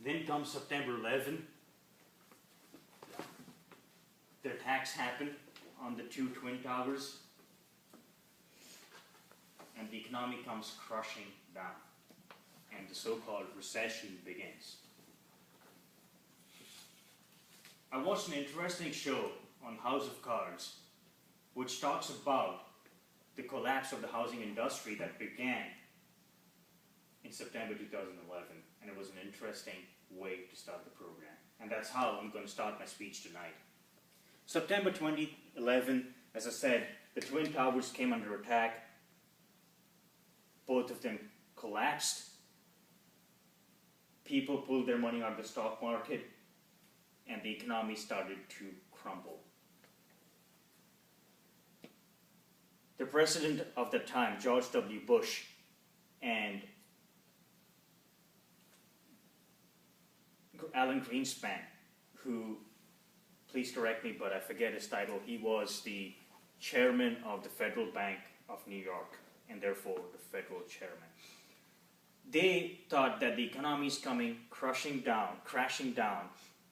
Then comes September 11. The attacks happened on the two Twin Towers, and the economy comes crushing down, and the so-called recession begins. I watched an interesting show on House of Cards, which talks about the collapse of the housing industry that began in September 2011, and it was an interesting way to start the program. And that's how I'm going to start my speech tonight. September 2011, as I said, the Twin Towers came under attack. Both of them collapsed. People pulled their money out of the stock market, and the economy started to crumble. The president of the time, George W. Bush, and Alan Greenspan, who, please correct me, but I forget his title, he was the chairman of the Federal Bank of New York, and therefore the federal chairman. They thought that the economy is coming crashing down,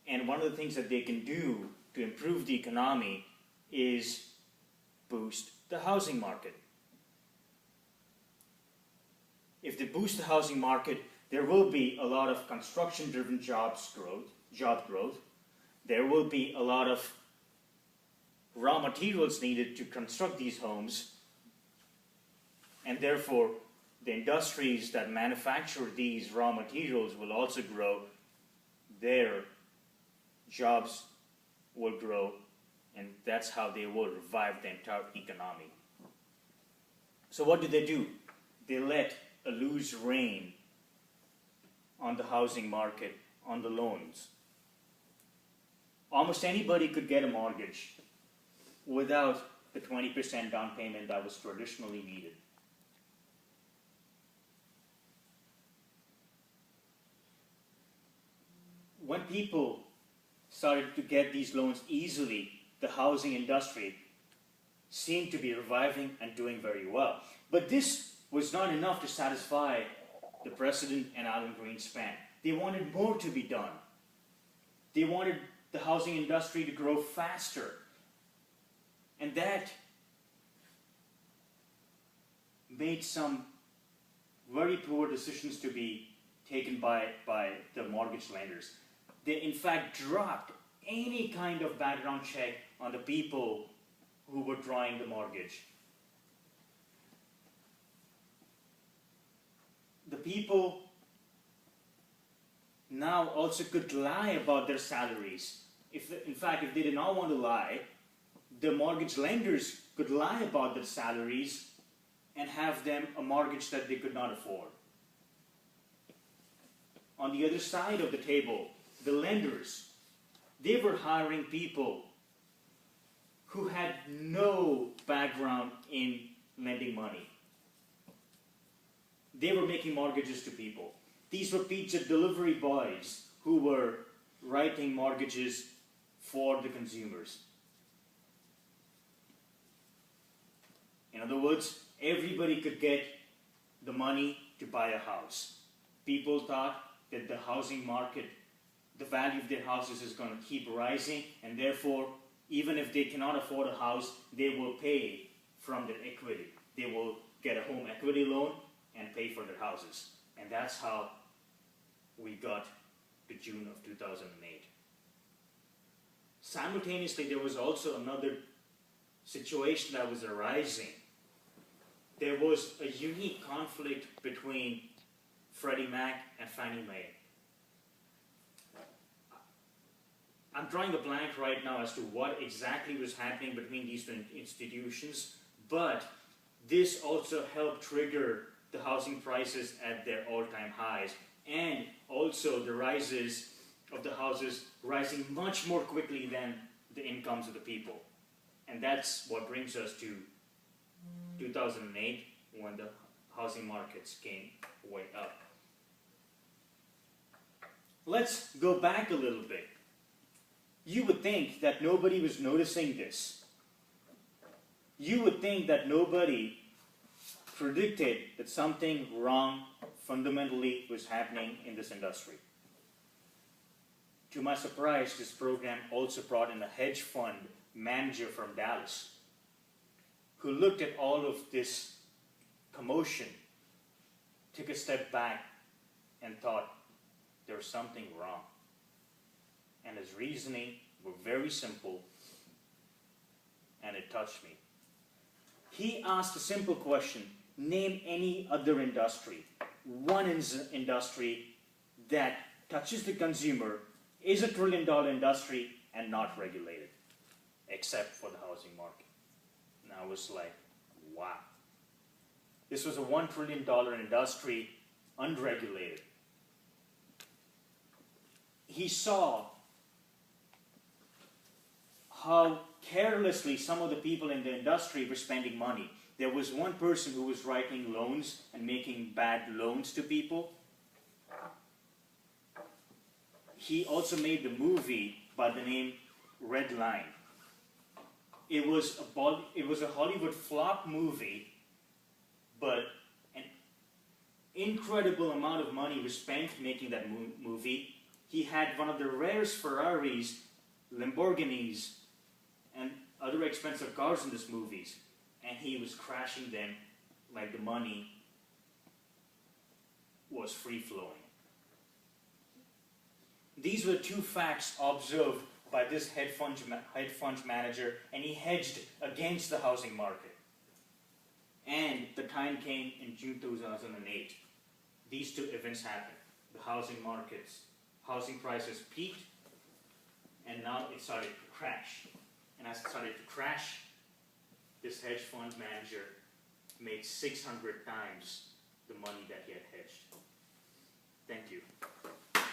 and one of the things that they can do to improve the economy is boost the housing market. If they boost the housing market, there will be a lot of construction-driven job growth. There will be a lot of raw materials needed to construct these homes, and therefore the industries that manufacture these raw materials will also grow. Their jobs will grow, and that's how they will revive the entire economy. So what do? They let a loose rein on the housing market, on the loans. Almost anybody could get a mortgage without the 20% down payment that was traditionally needed. When people started to get these loans easily, the housing industry seemed to be reviving and doing very well. But this was not enough to satisfy the president and Alan Greenspan. They wanted more to be done. They wanted the housing industry to grow faster. And that made some very poor decisions to be taken by the mortgage lenders. They in fact dropped any kind of background check on the people who were drawing the mortgage. The people now also could lie about their salaries. In fact, if they did not want to lie, the mortgage lenders could lie about their salaries and have them a mortgage that they could not afford. On the other side of the table, the lenders, they were hiring people who had no background in lending money. They were making mortgages to people. These were pizza delivery boys who were writing mortgages for the consumers. In other words, everybody could get the money to buy a house. People thought that the housing market, the value of their houses is going to keep rising, and therefore, even if they cannot afford a house, they will pay from their equity. They will get a home equity loan and pay for their houses. And that's how we got to June of 2008. Simultaneously, there was also another situation that was arising. There was a unique conflict between Freddie Mac and Fannie Mae. I'm drawing a blank right now as to what exactly was happening between these two institutions, but this also helped trigger the housing prices at their all-time highs, and also the rises of the houses rising much more quickly than the incomes of the people. And that's what brings us to 2008, when the housing markets came way up. Let's go back a little bit. You would think that nobody was noticing this. You would think that nobody predicted that something wrong fundamentally was happening in this industry. To my surprise, this program also brought in a hedge fund manager from Dallas who looked at all of this commotion, took a step back, and thought there was something wrong. And his reasoning were very simple, and it touched me. He asked a simple question: name any other industry, one industry that touches the consumer, is $1 trillion industry, and not regulated, except for the housing market. And I was like, wow. This was a $1 trillion industry, unregulated. He saw how carelessly some of the people in the industry were spending money. There was one person who was writing loans and making bad loans to people. He also made the movie by the name Red Line. It was a Hollywood flop movie, but an incredible amount of money was spent making that movie. He had one of the rarest Ferraris, Lamborghinis, and other expensive cars in these movies, and he was crashing them like the money was free-flowing. These were two facts observed by this hedge fund manager, and he hedged against the housing market. And the time came in June 2008. These two events happened. The housing prices peaked, and now it started to crash. And as it started to crash, this hedge fund manager made 600 times the money that he had hedged. Thank you.